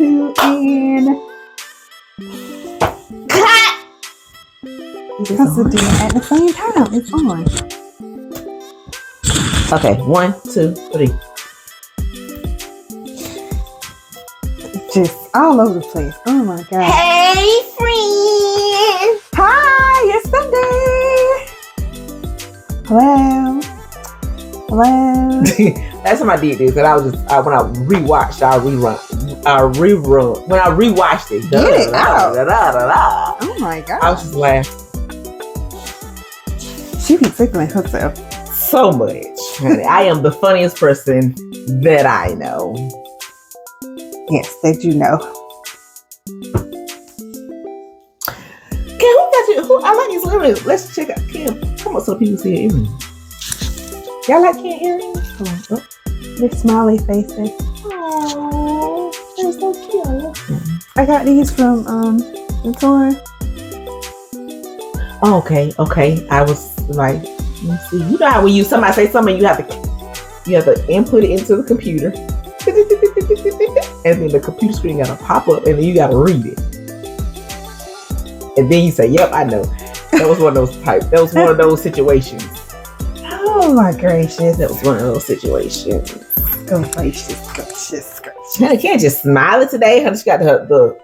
2, and Cut! because of it at the same time. It's on. Okay, 1, 2, 3. Just all over the place. Oh my god. Hey, friend! Hi, it's Sunday. Hello. Last time I did this, and I was just when I rewatched, when I rewatched it. Get it out. Oh my god. I was just laughing She be tickling herself. so much, honey. I am the funniest person that I know. Yes, that you know. Okay, who got you? Who? I like these earrings. Let's check out Kim. Come on, so people see her earrings. Y'all like Kim earrings? Come on. Oh. The smiley faces. Aww, they're so cute. I love them. I got these from the tour. Oh, okay. I was like, let me see. You know how when somebody say something, you have to input it into the computer, and then the computer screen gotta pop up, and then you gotta read it, and then you say, "Yep, I know." That was one of those That was one of those situations. Oh my gracious. That was one of those situations. Gracious. Honey can't just smile it today, honey. She got the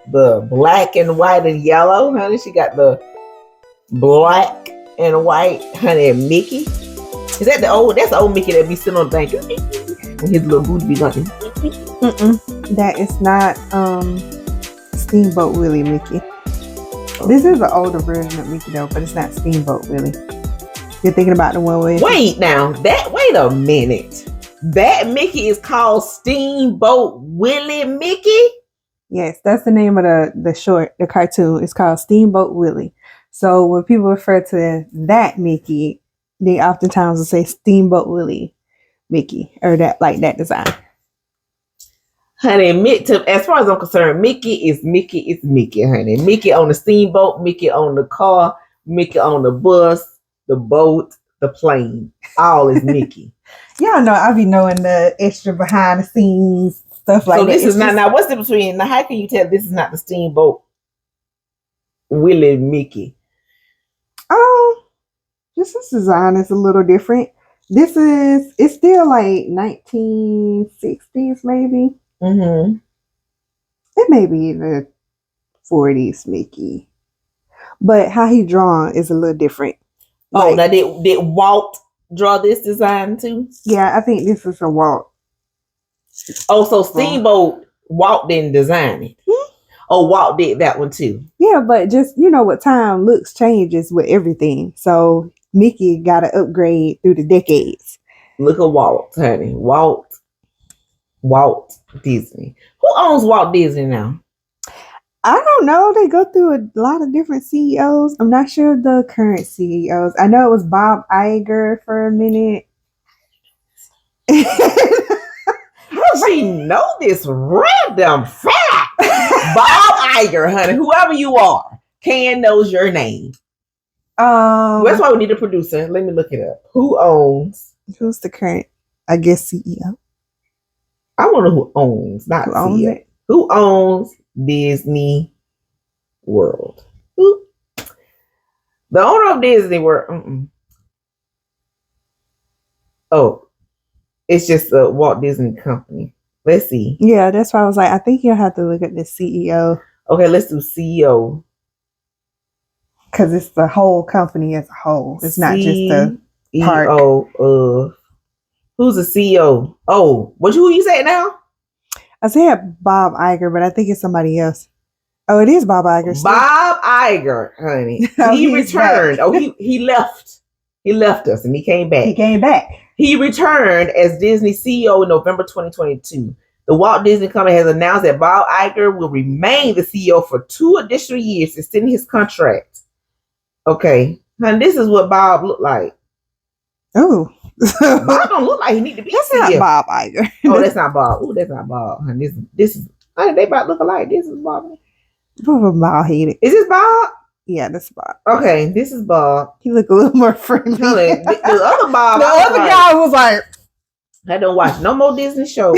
black and white and yellow, honey. She got the black and white, honey, and Mickey. Is that that's the old Mickey that be sitting on the thing and his little booty be like That is not Steamboat Willie Mickey. This is an older version of Mickey though, but it's not Steamboat Willie. You're thinking about the one with wait a minute. That Mickey is called Steamboat Willie Mickey? Yes, that's the name of the cartoon. It's called Steamboat Willie. So when people refer to that Mickey, they oftentimes will say Steamboat Willie Mickey or that design. Honey, as far as I'm concerned, Mickey is Mickey, honey. Mickey on the steamboat, Mickey on the car, Mickey on the bus, the boat, the plane. All is Mickey. Y'all know I be knowing the extra behind the scenes stuff like that. So this is not now. What's the between? Now, how can you tell this is not the Steamboat Willie Mickey? This design is a little different. It's still like 1960s maybe. Mm-hmm. It may be the 40s Mickey. But how he drawn is a little different. Oh, now did Walt draw this design too? Yeah, I think this is a Walt. Oh, so Steamboat, Walt didn't design it. Oh, Walt did that one too. Yeah, but just, what time looks changes with everything. So Mickey got to upgrade through the decades. Look at Walt, honey. Walt Disney. Who owns Walt Disney now? I don't know. They go through a lot of different CEOs. I'm not sure the current CEOs. I know it was Bob Iger for a minute. How does she know this random fact? Bob Iger, honey. Whoever you are, Can knows your name. That's why we need a producer. Let me look it up. Who's the current, I guess, CEO? I want to know who owns, not who owns CEO. it. Who owns Disney World? Who? The owner of Disney World. Oh, it's just a Walt Disney Company. Let's see. Yeah, that's why I was like, I think you'll have to look at the CEO. Okay, let's do CEO. Because it's the whole company as a whole. It's not just the park. Who's the CEO? Oh, who you say now? I said Bob Iger, but I think it's somebody else. Oh, it is Bob Iger. Bob Iger, honey. He returned. He left. He left us and he came back. He returned as Disney CEO in November 2022. The Walt Disney Company has announced that Bob Iger will remain the CEO for 2 additional years, extending his contract. Okay. And this is what Bob looked like. Oh. Bob don't look like he need to be That's CEO. not Bob Iger. Oh, that's not Bob. Oh, that's not Bob. Honey, this is honey, they about to look alike. This is Bob. Bob headed. Is this Bob? Yeah, that's Bob. Okay, this is Bob. He look a little more friendly. Honey, the other Bob. The other guy was like, I don't watch no more Disney shows.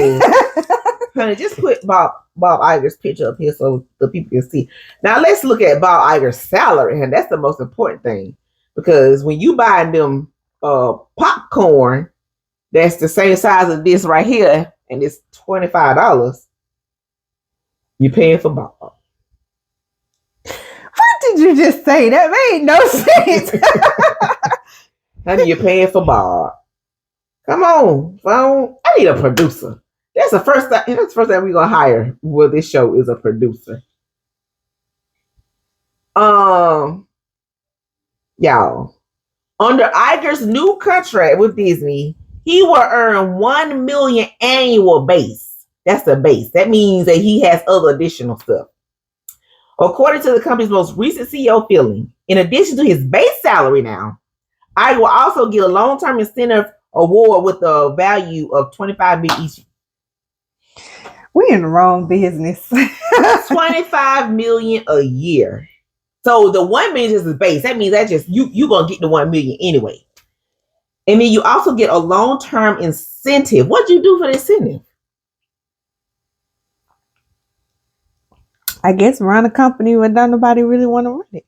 Honey, just put Bob Iger's picture up here so the people can see. Now let's look at Bob Iger's salary, and that's the most important thing. Because when you buy them popcorn, that's the same size as this right here, and it's $25. You're paying for Bob. What did you just say? That made no sense. Honey, you're paying for Bob. Come on, phone. I need a producer. That's the first time. That's the first time we're gonna hire. Well, this show is a producer. Y'all, under Iger's new contract with Disney, he will earn $1 million annual base. That's the base. That means that he has other additional stuff. According to the company's most recent CEO filing, in addition to his base salary now, Iger will also get a long-term incentive award with a value of $25 million each. We in the wrong business. $25 million a year. So the $1 million is the base. That means that just you gonna get the $1 million anyway. And then you also get a long-term incentive. What'd you do for the incentive? I guess run a company where nobody really want to run it.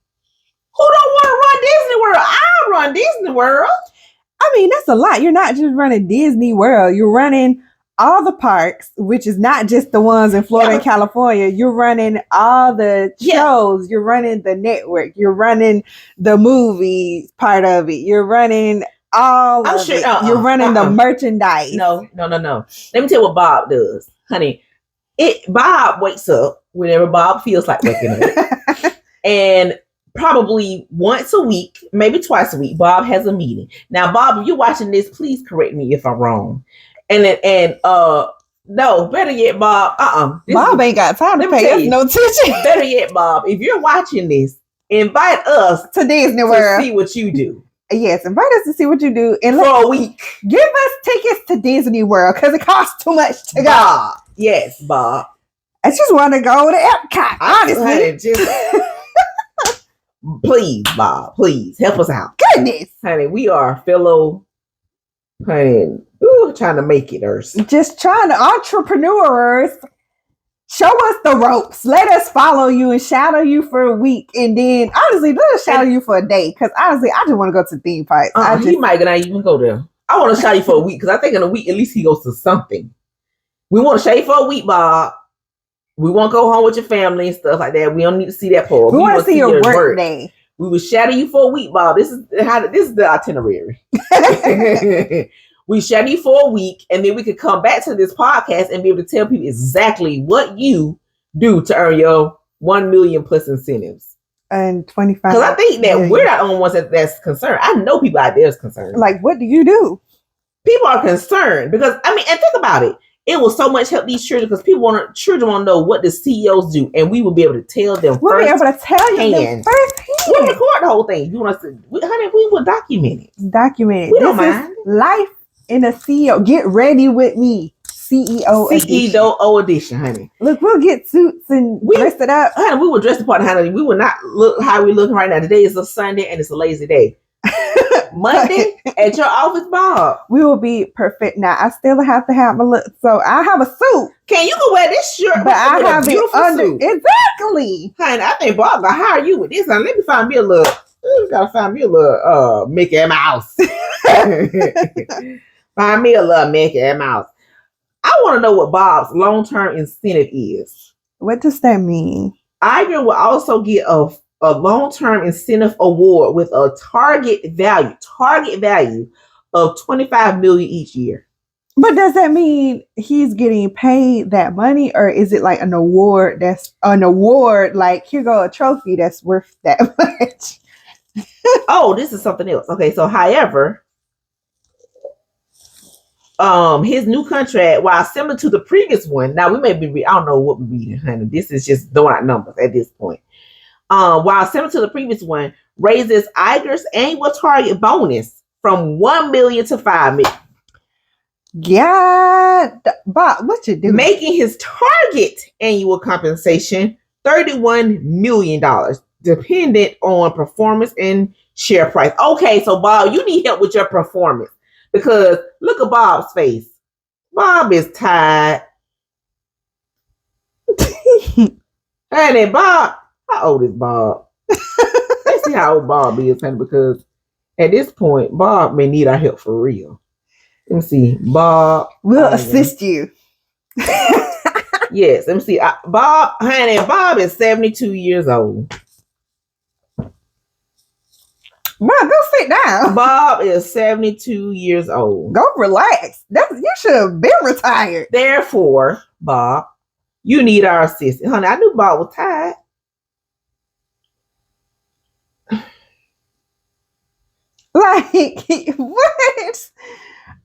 Who don't want to run Disney World? I'll run Disney World. I mean, that's a lot. You're not just running Disney World. You're running all the parks, which is not just the ones in Florida and California. You're running all the shows. You're running the network. You're running the movie part of it. You're running all of it. You're running the merchandise. No. Let me tell you what Bob does, honey. Bob wakes up whenever Bob feels like waking up. And probably once a week, maybe twice a week, Bob has a meeting. Now, Bob, if you're watching this, please correct me if I'm wrong. No, better yet, Bob. Bob ain't got time to pay us no attention. Better yet, Bob, if you're watching this, invite us to Disney World to see what you do. Yes, invite us to see what you do. And for a week. Give us tickets to Disney World because it costs too much to go. Yes, Bob. I just want to go to Epcot, honestly. Please, Bob, please help us out. Goodness. Honey, we are fellow, honey, trying to make it, just trying to entrepreneurs. Show us the ropes. Let us follow you and shadow you for a week. And then, honestly, let us shadow you for a day. Because, honestly, I just want to go to theme parks. He might not even go there. I want to shadow you for a week. Because I think in a week, at least he goes to something. We want to shadow you for a week, Bob. We won't go home with your family and stuff like that. We don't need to see that part. We want to see your work day. We will shadow you for a week, Bob. This is the itinerary. We shadow you for a week, and then we could come back to this podcast and be able to tell people exactly what you do to earn your 1 million plus incentives. And 25. Because I think that we're not the only ones that's concerned. I know people out there is concerned. Like, what do you do? People are concerned because, and think about it. It will so much help these children because children want to know what the CEOs do, and we will be able to tell them. We'll be able to tell you firsthand. We'll record the whole thing. You want us to, honey? We will document it. Document it. We don't mind. Life in a CEO. Get ready with me. CEO edition, honey. Look, we'll get suits and dress it up. Honey, we will dress the part, honey. We will not look how we looking right now. Today is a Sunday and it's a lazy day. Monday at your office, Bob. We will be perfect. Now, I still have to have my look. So I have a suit. You can wear this shirt, but I have it under. Suit. Exactly. Honey, I think Bob gonna hire you with this. Now, let me find me a little. Gotta find me a little Mickey Mouse. Find me a little Mickey Mouse. I want to know what Bob's long-term incentive is. What does that mean? Iger will also get a long-term incentive award with a target value of $25 million each year. But does that mean he's getting paid that money, or is it like an award like here go a trophy that's worth that much? Oh, this is something else. Okay, so however, his new contract, while similar to the previous one, now we may be I don't know what we're reading, honey. This is just throwing out numbers at this point. While similar to the previous one, raises Iger's annual target bonus from 1 million to 5 million. Yeah, Bob, what you do? Making his target annual compensation $31 million, dependent on performance and share price. Okay, so Bob, you need help with your performance because look at Bob's face. Bob is tired. Honey, Bob, how old is Bob? Let's see how old Bob is, honey, because at this point, Bob may need our help for real. Let me see. Bob. We'll assist you. Yes, let me see. Bob, honey, Bob is 72 years old. Bro, go sit down. Bob is 72 years old. Go relax. You should have been retired. Therefore, Bob, you need our assistance. Honey, I knew Bob was tired. Like, what?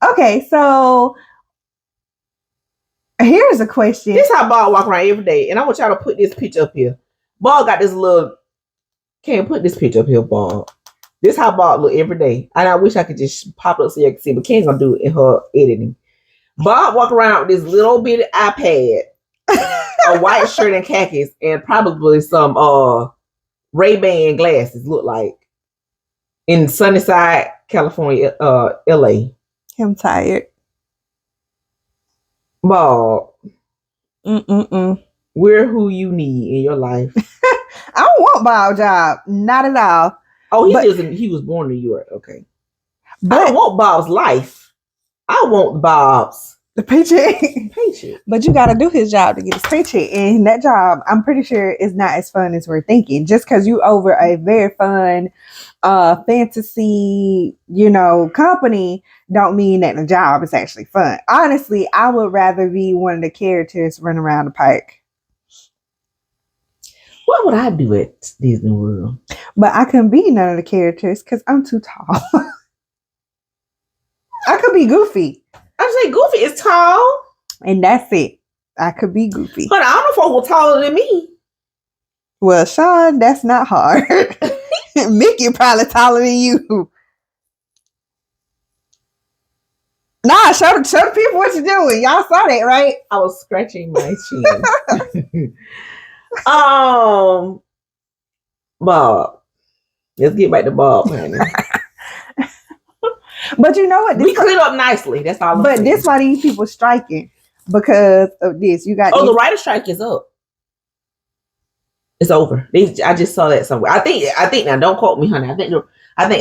Okay, so here's a question. This is how Bob walk around every day. And I want y'all to put this picture up here. Bob got this little... Can't put this picture up here, Bob. This is how Bob look every day. And I wish I could just pop it up so you can see, but Ken's gonna do it in her editing. Bob walk around with this little bitty iPad, a white shirt and khakis, and probably some Ray-Ban glasses, look like, in Sunnyside, California, LA. I'm tired. Bob. We're who you need in your life. I don't want Bob's job. Not at all. Oh, he was born in New York. Okay. But I don't want Bob's life. I want Bob's the paycheck. But you got to do his job to get his paycheck. And that job, I'm pretty sure, is not as fun as we're thinking. Just because you over a very fun fantasy, company, don't mean that the job is actually fun. Honestly, I would rather be one of the characters running around the park. What would I do at Disney World? But I couldn't be none of the characters because I'm too tall. I could be Goofy. I say Goofy is tall. And that's it. I could be Goofy. But I don't know if folks were taller than me. Well, Sean, that's not hard. Mickey probably taller than you. Nah, show the people what you're doing. Y'all saw that, right? I was scratching my chin. Bob. Let's get back to Bob, honey. But you know what? We clean up nicely. That's all. But this why these people striking because of this. You got the writer strike is up. It's over. I just saw that somewhere. I think now. Don't quote me, honey. I think,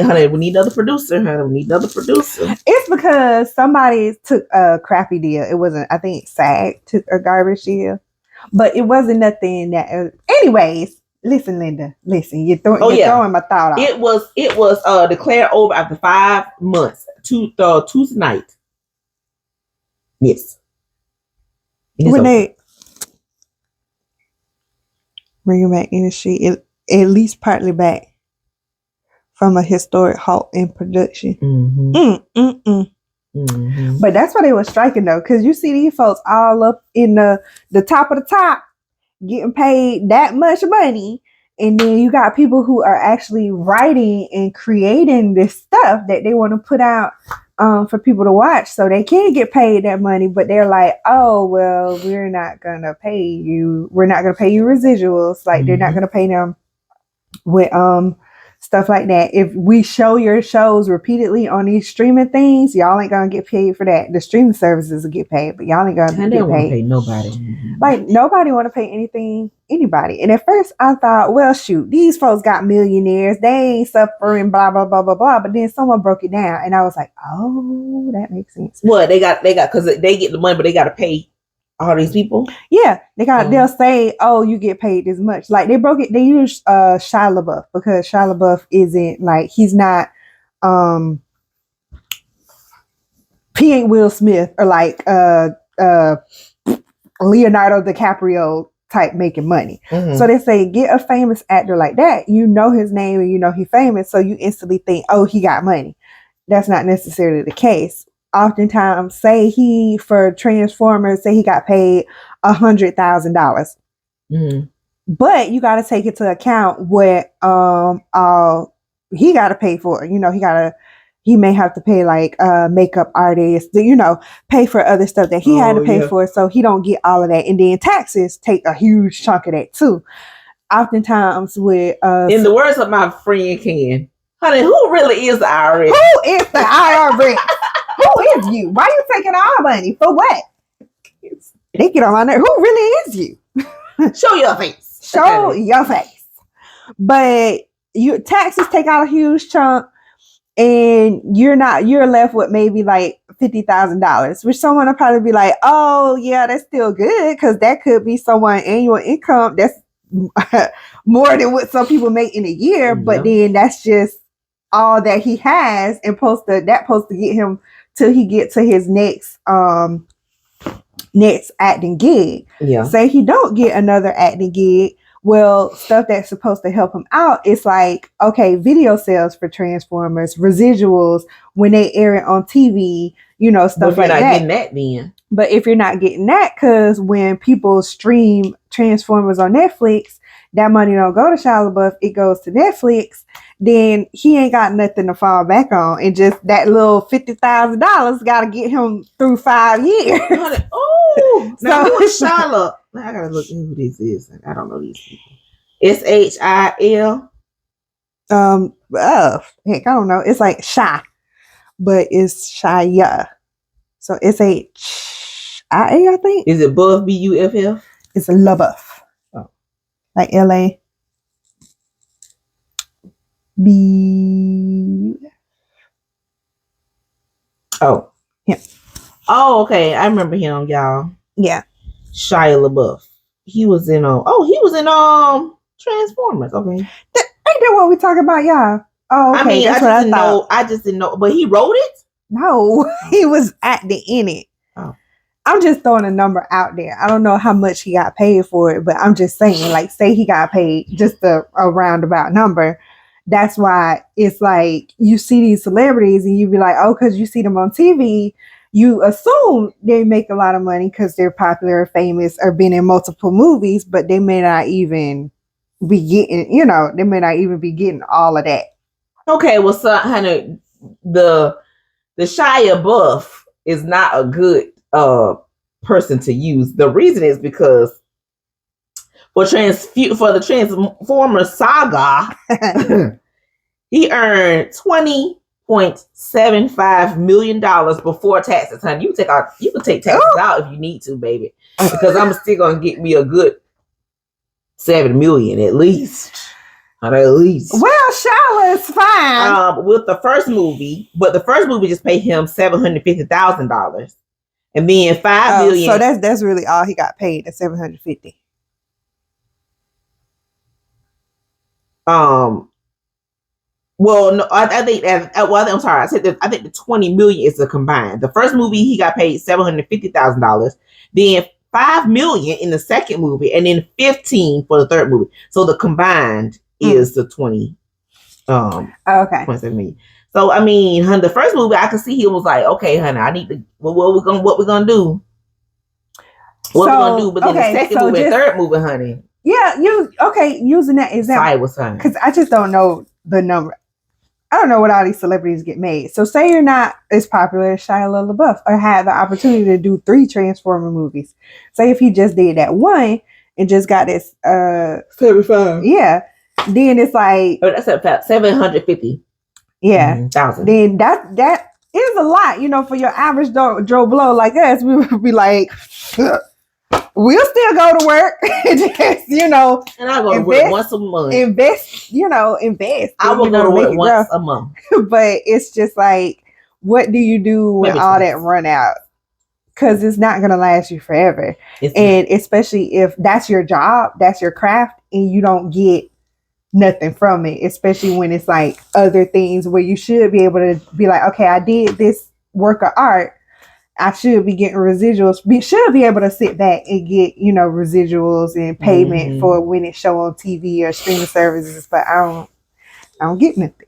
honey, we need another producer. Honey, we need another producer. It's because somebody took a crappy deal. It wasn't. I think SAG took a garbage deal. But it wasn't nothing that. Anyways, listen, Linda. Listen, you're throwing my thought off. It was declared over after 5 months. Tuesday night. Yes. When they bring it back in the street, at least partly back from a historic halt in production. But that's why they were striking though, because you see these folks all up in the top of the top getting paid that much money, and then you got people who are actually writing and creating this stuff that they want to put out for people to watch so they can get paid that money, but they're like, oh well, we're not gonna pay you residuals, like they're not gonna pay them with stuff like that. If we show your shows repeatedly on these streaming things, y'all ain't gonna get paid for that. The streaming services will get paid, but y'all ain't gonna get paid. Pay nobody. Like nobody want to pay anybody. And at first I thought, well, shoot, these folks got millionaires. They ain't suffering, blah blah blah blah blah. But then someone broke it down, and I was like, oh, that makes sense. Well, they got because they get the money, but they got to pay all these people. Yeah, they'll say, oh, you get paid this much. Like they use Shia LaBeouf because Shia LaBeouf isn't like, he's not he ain't Will Smith or like Leonardo DiCaprio type making money. So they say get a famous actor like that, you know his name and you know he's famous, so you instantly think, oh, he got money. That's not necessarily the case. Oftentimes, say for Transformers, say he got paid $100,000. But you got to take into account what he got to pay for. He may have to pay like makeup artists, pay for other stuff that he had to pay for, so he don't get all of that. And then taxes take a huge chunk of that too. Oftentimes with in the words of my friend Ken, honey, who really is the IRS? Who is the IRS? Who is you? Why are you taking our money? For what? They get on my nerves. Who really is you? Show your face. Show your face. But your taxes take out a huge chunk, and you're left with maybe like $50,000, which someone will probably be like, oh yeah, that's still good, because that could be someone's annual income. That's more than what some people make in a year. Yeah. But then that's just all that he has, and supposed to get him till he get to his next acting gig. Yeah. Say he don't get another acting gig. Well, stuff that's supposed to help him out is like, okay, video sales for Transformers, residuals when they air it on TV, stuff like that. But if you're not getting that, then. But if you're not getting that, because when people stream Transformers on Netflix, that money don't go to Shia LaBeouf, it goes to Netflix. Then he ain't got nothing to fall back on, and just that little $50,000 got to get him through 5 years. Oh, now who is Shia LaBeouf? I gotta look who this is. I don't know these people. SHIL. Heck, I don't know. It's like Shy, but it's Shia. So SHIA, I think. Is it Buff, BUFF? It's LaBeouf. Oh, like LA. B. Oh, yeah. Oh, okay. I remember him, y'all. Yeah. Shia LaBeouf. He was in Transformers. Okay. Ain't that what we talking about, y'all? Oh, okay. I mean, I just didn't know. But he wrote it? No, he was acting in it. Oh. I'm just throwing a number out there. I don't know how much he got paid for it, but I'm just saying, like, say he got paid just a roundabout number. That's why it's like you see these celebrities and you be like, oh, because you see them on TV, you assume they make a lot of money because they're popular or famous or been in multiple movies, but they may not even be getting, they may not even be getting all of that. Okay, well, so, honey, the Shia LaBeouf is not a good person to use. The reason is because for the Transformers saga, he earned $20.75 million before taxes, honey. You can take taxes out if you need to, baby. Because I'm still gonna get me a good $7 million at least. At least. Well, Shia is fine. With the first movie, but the first movie just paid him $750,000. And then $5 million. So that's really all he got paid, at $750,000. Well, no, I think that. Well, I'm sorry. I said that. I think the $20 million is the combined. The first movie he got paid $750,000, then $5 million in the second movie, and then $15 for the third movie. So the combined is the 20. Okay. 27 million. So I mean, honey, the first movie I could see he was like, okay, honey, I need to. Well, what we gonna do? What we gonna do? But then the second movie, and third movie, honey. Yeah, using that example, because I just don't know the number. I don't know what all these celebrities get made. So say you're not as popular as Shia LaBeouf or had the opportunity to do 3 Transformer movies. Say if he just did that one and just got this 75. Yeah. Then it's like that's about 750. Yeah. Thousand. Then that is a lot, for your average Joe Blow like us. We would be like, we'll still go to work. Just, and I go to work once a month. Invest. I will go to work once a month. But it's just like, what do you do when all that run out? Because it's not going to last you forever. And especially if that's your job, that's your craft, and you don't get nothing from it, especially when it's like other things where you should be able to be like, okay, I did this work of art. I should be getting residuals. We should be able to sit back and get, residuals and payment for when it's show on TV or streaming services. But I don't get nothing.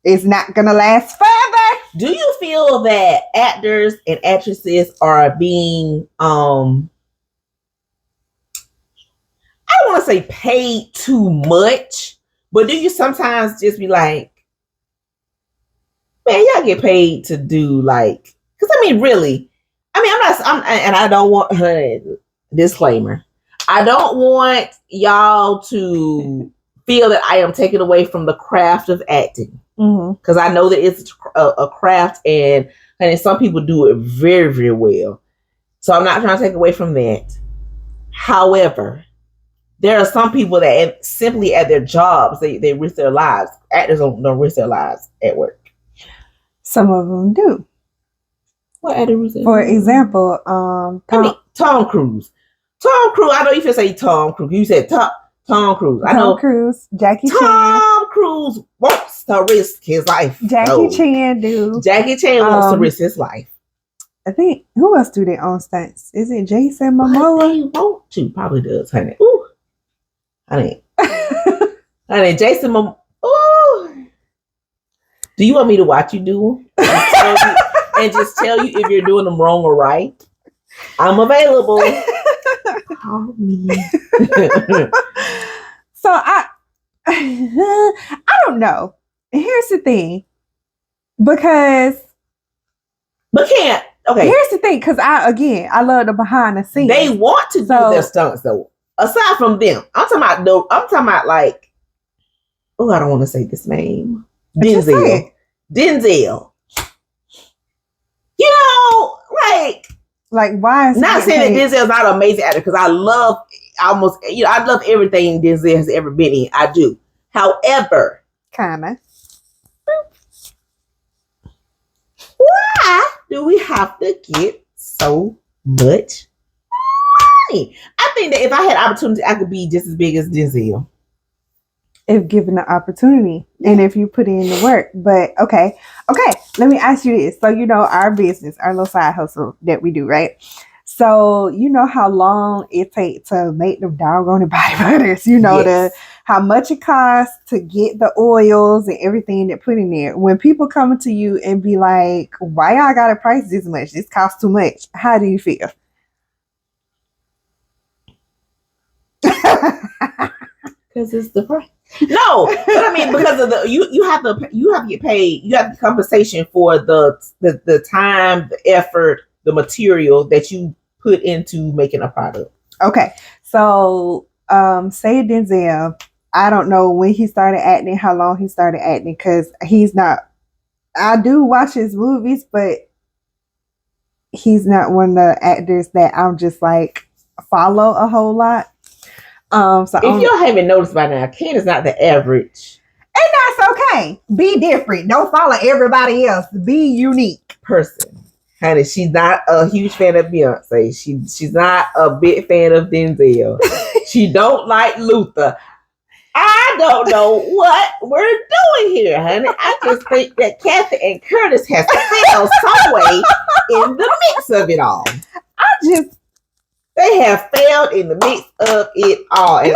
It's not gonna last forever. Do you feel that actors and actresses are being I don't want to say paid too much, but do you sometimes just be like, man, y'all get paid to do like? Because really, and I don't want disclaimer. I don't want y'all to feel that I am taking away from the craft of acting. Because I know that it's a craft, and some people do it very, very well. So I'm not trying to take away from that. However, there are some people that simply at their jobs, they risk their lives. Actors don't risk their lives at work. Some of them do. What actors? For example, Tom Cruise. Tom Cruise. I know you should say Tom Cruise. You said Tom Cruise. I know Tom Cruise, Jackie Chan. Tom Cruise wants to risk his life. Jackie Chan do. Jackie Chan wants to risk his life. I think, who else do their own stunts? Is it Jason Momoa? He want to. Probably does, honey. Ooh. Honey. Honey, Jason Momoa. Ooh. Do you want me to watch you do them? And just tell you if you're doing them wrong or right? I'm available. Call me. So I don't know. Here's the thing. But can't. Okay. Here's the thing, because I love the behind the scenes. They want to do their stunts though. Aside from them, I'm talking about like, oh, I don't want to say this name. Denzel. You know, like why is not saying that Denzel's not an amazing actor, because I love everything Denzel has ever been in. I do. However, kinda. Why do we have to get so much money? I think that if I had opportunity, I could be just as big as Denzel. If given the opportunity and if you put in the work. But okay, let me ask you this. So you know our business, our little side hustle that we do, right? So you know how long it takes to make the doggone body butters, how much it costs to get the oils and everything that put in there. When people come to you and be like, why y'all gotta price this much? This costs too much. How do you feel? Because it's the price. No, but I mean, because of you have to get paid. You have the compensation for the time, the effort, the material that you put into making a product. Okay, so say Denzel. I don't know when he started acting, how long he started acting, because he's not. I do watch his movies, but he's not one of the actors that I'm just like follow a whole lot. So if y'all haven't noticed by now, Ken is not the average. And that's okay. Be different. Don't follow everybody else. Be unique person. Honey, she's not a huge fan of Beyonce. She's not a big fan of Denzel. She don't like Luther. I don't know what we're doing here, honey. I just think that Kathy and Curtis has failed some way in the mix of it all. They have failed in the mix of it all. And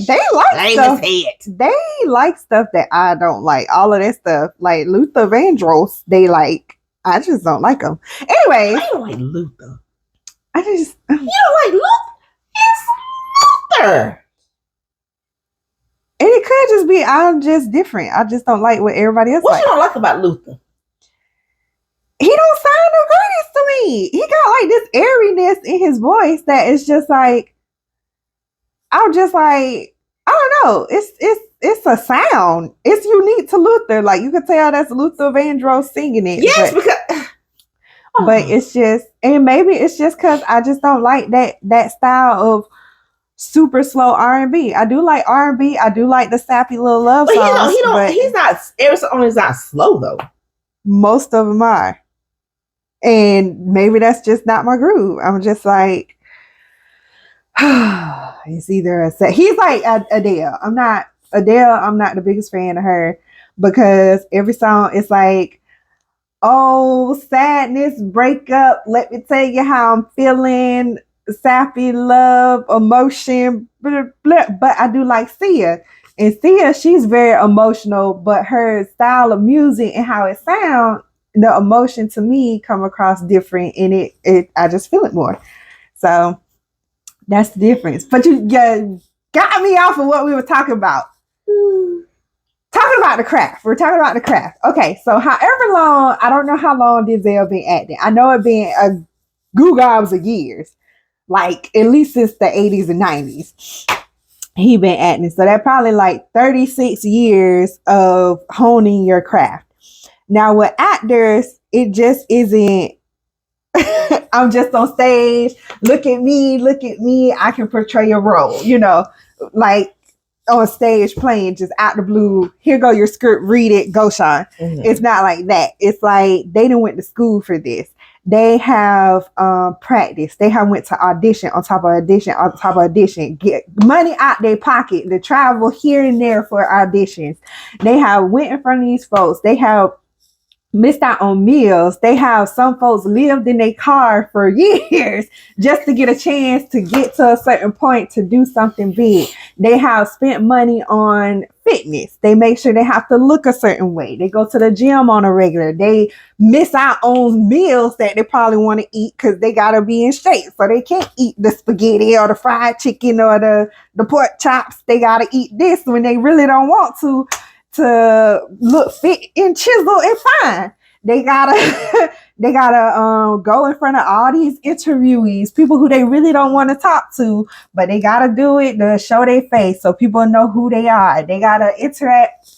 they like stuff. They like stuff that I don't like. All of that stuff, like Luther Vandross, they like. I just don't like them. Anyway, I don't like Luther. You don't like Luther? It's Luther. And it could just be I'm just different. I just don't like what everybody else likes. What you don't like about Luther? He don't sound the greatest to me. He got like this airiness in his voice that is just like, I'm just like, I don't know. It's a sound. It's unique to Luther. Like you could tell that's Luther Vandross singing it. Yes, but it's just, and maybe it's just because I just don't like that style of super slow R&B. I do like R&B. I do like the sappy little love songs. He's not. Every song is not slow though. Most of them are. And maybe that's just not my groove. I'm just like, it's either he's like Adele. I'm not the biggest fan of her because every song is like, oh, sadness, breakup. Let me tell you how I'm feeling. Sappy love, emotion, blah, blah. But I do like Sia. And Sia, she's very emotional, but her style of music and how it sounds, the emotion to me come across different, and it I just feel it more. So that's the difference. But you got me off of what we were talking about. Talking about the craft. We're talking about the craft. Okay, so however long, I don't know how long Denzel been acting. I know it been a goo gobs of years, like at least since the 80s and 90s. He been acting. So that probably like 36 years of honing your craft. Now with actors, it just isn't, I I'm just on stage. Look at me. I can portray a role, like on stage playing just out the blue. Here go your script, read it, go Sean. Mm-hmm. It's not like that. It's like they done went to school for this. They have practice. They have went to audition on top of audition on top of audition. Get money out their pocket to travel here and there for auditions. They have went in front of these folks. They have missed out on meals. They have some folks lived in their car for years just to get a chance to get to a certain point to do something big. They have spent money on fitness. They make sure they have to look a certain way. They go to the gym on a regular. They miss out on meals that they probably want to eat because they got to be in shape. So they can't eat the spaghetti or the fried chicken or the pork chops. They got to eat this when they really don't want to look fit and chisel and fine. They gotta go in front of all these interviewees, people who they really don't want to talk to, but they gotta do it to show their face so people know who they are. They gotta interact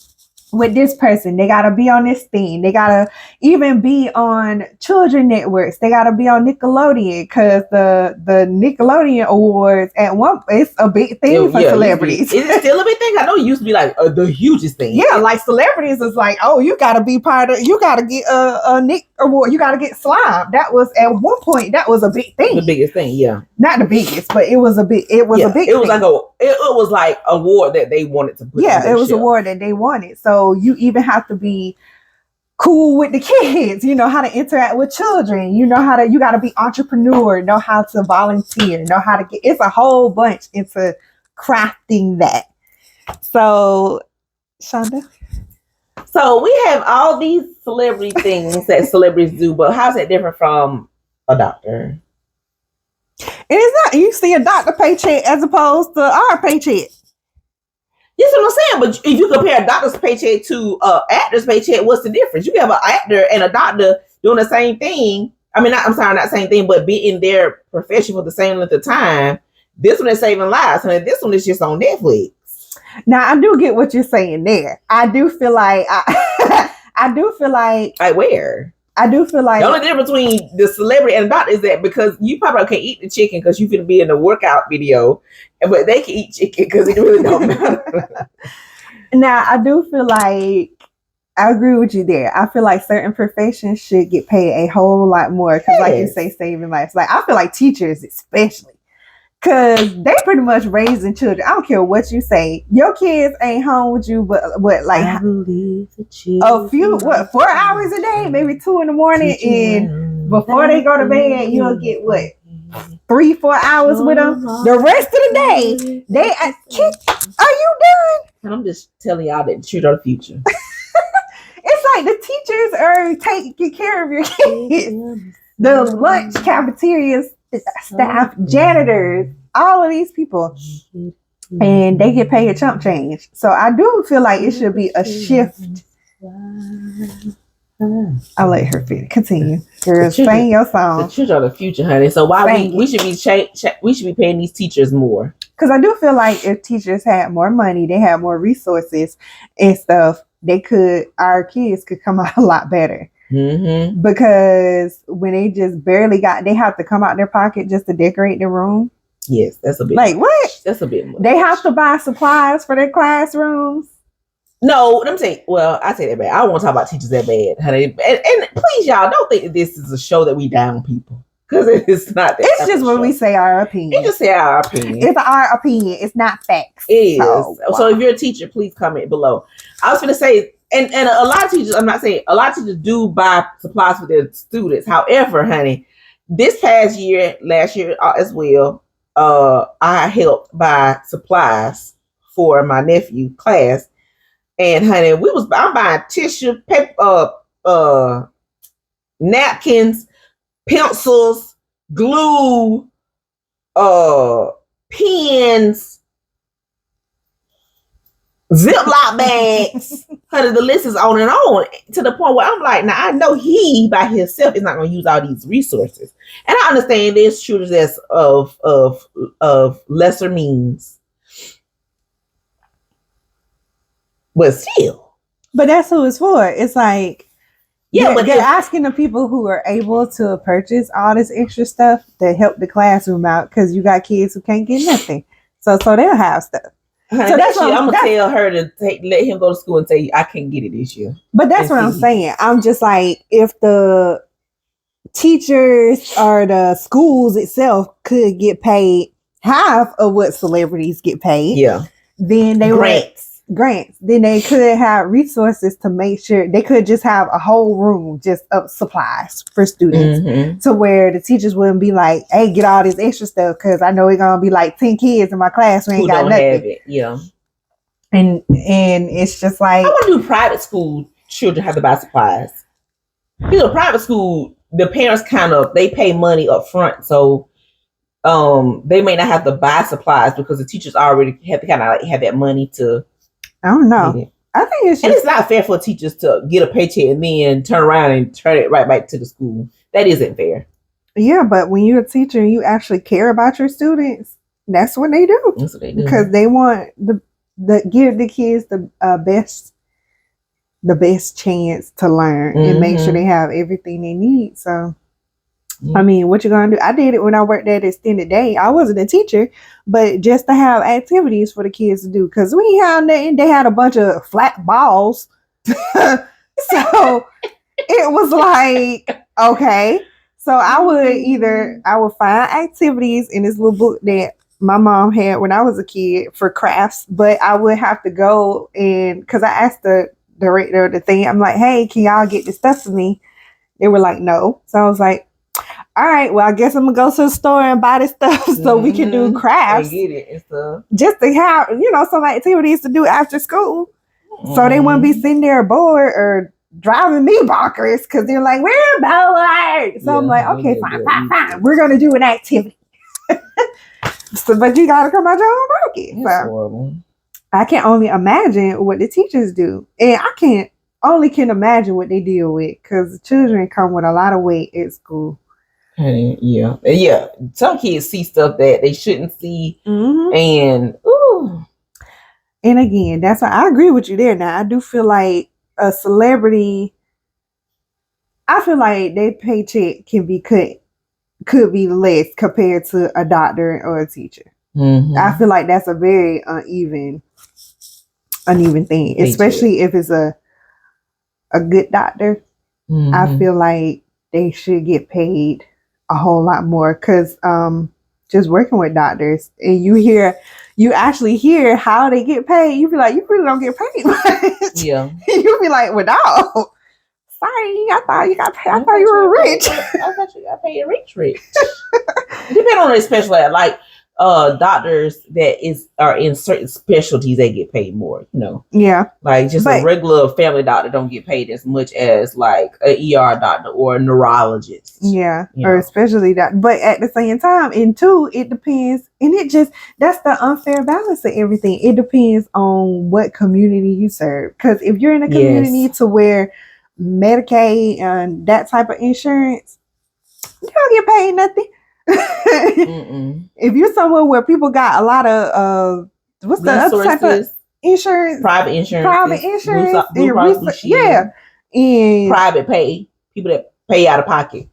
with this person. They gotta be on this thing. They gotta even be on children networks. They gotta be on Nickelodeon because the Nickelodeon Awards it's a big thing for celebrities. Is it still a big thing? I know it used to be like the hugest thing. Yeah, like celebrities is like, oh, you gotta be part of. You gotta get a Nick Award. You gotta get Slime. That was at one point that was a big thing. The biggest thing, yeah. Not the biggest, but it was a big. It was a big. It was thing. It was like a award that they wanted to put. Yeah, it was an award that they wanted. So you even have to be cool with the kids. You know how to interact with children. You got to be entrepreneur. Know how to volunteer. Know how to get. It's a whole bunch into crafting that. So, Shonda. So we have all these celebrity things that celebrities do, but how's that different from a doctor? It's not. You see a doctor paycheck as opposed to our paycheck. Yes, what I'm saying. But if you compare a doctor's paycheck to an actor's paycheck, what's the difference? You have an actor and a doctor doing the same thing. I mean, not same thing, but be in their profession for the same length of time. This one is saving lives, and this one is just on Netflix. Now, I do get what you're saying there. I do feel like Like where? I do feel like the only difference between the celebrity and the doctor is that because you probably can't eat the chicken because you're going to be in a workout video, but they can eat chicken because it really don't matter. Now, I do feel like I agree with you there. I feel like certain professions should get paid a whole lot more because, like you say, saving lives. Like I feel like teachers, especially. Because they pretty much raising children. I don't care what you say. Your kids ain't home with you, but like I believe the a few 4 hours a day, maybe 2 in the morning, and before they go to bed, you'll get 3-4 hours with them. The rest of the day, they are you done? And I'm just telling y'all that the children are the future. It's like the teachers are taking care of your kids. The lunch cafeterias. Staff, janitors, all of these people, and they get paid a chump change. So I do feel like it should be a shift. I'll let her continue. Girl, sing your song. The children are the future, honey. So why we should be we should be paying these teachers more? Because I do feel like if teachers had more money, they had more resources and stuff, our kids could come out a lot better. Mm-hmm. Because when they just barely they have to come out their pocket just to decorate the room. Yes, that's a bit like much. What? That's a bit much. They have to buy supplies for their classrooms. No, I'm saying, well, I say that bad. I don't want to talk about teachers that bad, honey. And please, y'all, don't think that this is a show that we down people. Because it's not that. It's just when we say our opinion. We just say our opinion. It's our opinion. It's not facts. It is. So if you're a teacher, please comment below. I was going to say, and a lot of teachers, I'm not saying, a lot of teachers do buy supplies for their students. However, honey, this past year, last year as well, I helped buy supplies for my nephew class. And honey, I'm buying tissue, paper, napkins, pencils, glue, pens, Ziploc bags. Honey, the list is on and on to the point where I'm like, now I know he by himself is not going to use all these resources, and I understand there's children that's of lesser means, but still. But that's who it's for. It's like Yeah, but they're asking the people who are able to purchase all this extra stuff to help the classroom out because you got kids who can't get nothing. So they'll have stuff. Honey, so that's what I'm gonna tell her to let him go to school and say I can't get it this year. But that's what I'm saying. I'm just like, if the teachers or the schools itself could get paid half of what celebrities get paid, then they grants. Then they could have resources to make sure they could just have a whole room just of supplies for students to where the teachers wouldn't be like, hey, get all this extra stuff because I know it's gonna be like 10 kids in my class who ain't got nothing. Have it. Yeah. And it's just like, I want to do private school children have to buy supplies. Private school, the parents they pay money up front, so they may not have to buy supplies because the teachers already have to have that money to. I don't know. I think it's not fair for teachers to get a paycheck and then turn around and turn it right back to the school. That isn't fair. Yeah, but when you're a teacher and you actually care about your students, that's what they do. That's what they do. Because they want the give the kids the best chance to learn and make sure they have everything they need. So. I mean, what you gonna do? I did it when I worked at Extended Day. I wasn't a teacher, but just to have activities for the kids to do. Because we had nothing. They had a bunch of flat balls. So it was like, okay. So I would find activities in this little book that my mom had when I was a kid for crafts, but I would have to go because I asked the director of the thing, I'm like, hey, can y'all get this stuff for me? They were like, no. So I was like, all right, well, I guess I'm gonna go to the store and buy this stuff so we can do crafts. Get it and stuff. Just to have, some activities to do after school. So they wouldn't be sitting there bored or driving me bonkers because they're like, we're bored. So I'm like, okay, fine. We're gonna do an activity. But you gotta come out your own pocket. That's horrible. I can only imagine what the teachers do. And I can imagine what they deal with because the children come with a lot of weight at school. Yeah. Some kids see stuff that they shouldn't see, and again, that's why I agree with you there. Now I do feel like a celebrity. I feel like their paycheck could be less compared to a doctor or a teacher. I feel like that's a very uneven thing, especially if it's a good doctor. I feel like they should get paid a whole lot more because just working with doctors and you actually hear how they get paid, you be like, you really don't get paid much. Yeah. You be like, well, no. Sorry, I thought you got paid. I thought you were rich. I thought you got paid rich. Depending on the specialty, like doctors that are in certain specialties, they get paid more. Yeah. Like just a regular family doctor don't get paid as much as like a ER doctor or a neurologist. Yeah, or especially that. But at the same time, and two, it depends, and that's the unfair balance of everything. It depends on what community you serve. Because if you're in a community to where Medicaid and that type of insurance, you don't get paid nothing. If you're somewhere where people got a lot of what's the other type of insurance? Private insurance, and private pay, people that pay out of pocket,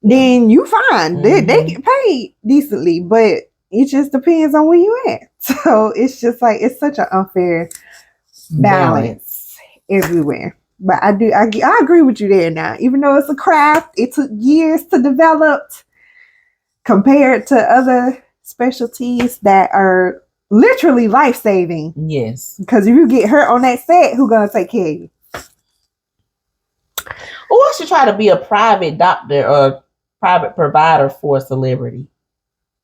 then you fine. They get paid decently, but it just depends on where you at. So it's just like it's such an unfair balance everywhere. But I agree with you there. Now, even though it's a craft, it took years to develop compared to other specialties that are literally life-saving. Yes. Because if you get hurt on that set, who's going to take care of you? Well, I should try to be a private doctor or private provider for a celebrity.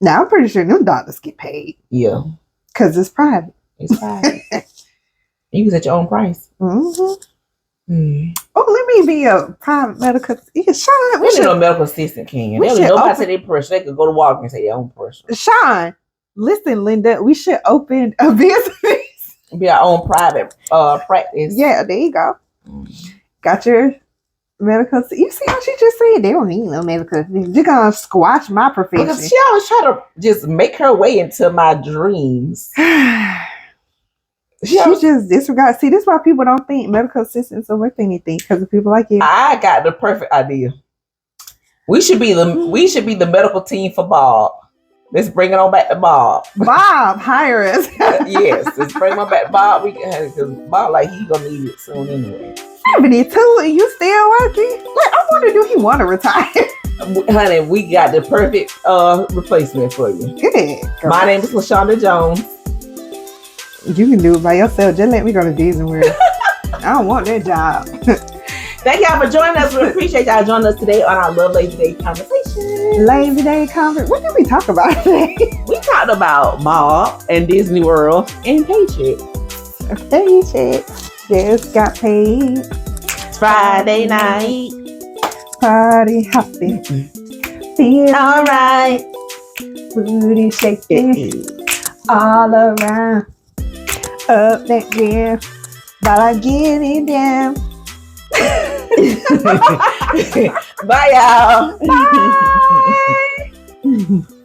Now, I'm pretty sure them doctors get paid. Yeah. Because it's private. It's private. You can set your own price. Oh, let me be a private medical. Yeah, Sean, we should a medical assistant can. Nobody say their pressure. They could go to Walgreens and say their own pressure. Sean, listen, Linda, we should open a business. Be our own private practice. Yeah, there you go. Got your medical. You see how she just said they don't need no medical. You're gonna squash my profession. Because she always try to just make her way into my dreams. She just disregard. See, this is why people don't think medical assistants are worth anything, because of people like you. I got the perfect idea. We should be the medical team for Bob. Let's bring it on back to Bob. Bob, hire us. Yes, let's bring him back to Bob. Because Bob, like, he gonna need it soon anyway. 72 and you still working? Like, I wonder, do he want to retire? Honey, we got the perfect replacement for you. Good. My name is LaShonda Jones. You can do it by yourself. Just let me go to Disney World. I don't want that job. Thank y'all for joining us. We appreciate y'all joining us today on our Love Lazy Day conversation. Lazy Day conversation. What did we talk about today? We talked about Bob and Disney World and paycheck. Paycheck. Just got paid. It's Friday night. Party hopping. Feel alright. Booty shaking. All around. Up that jam. While I get it down. Bye, y'all. Bye.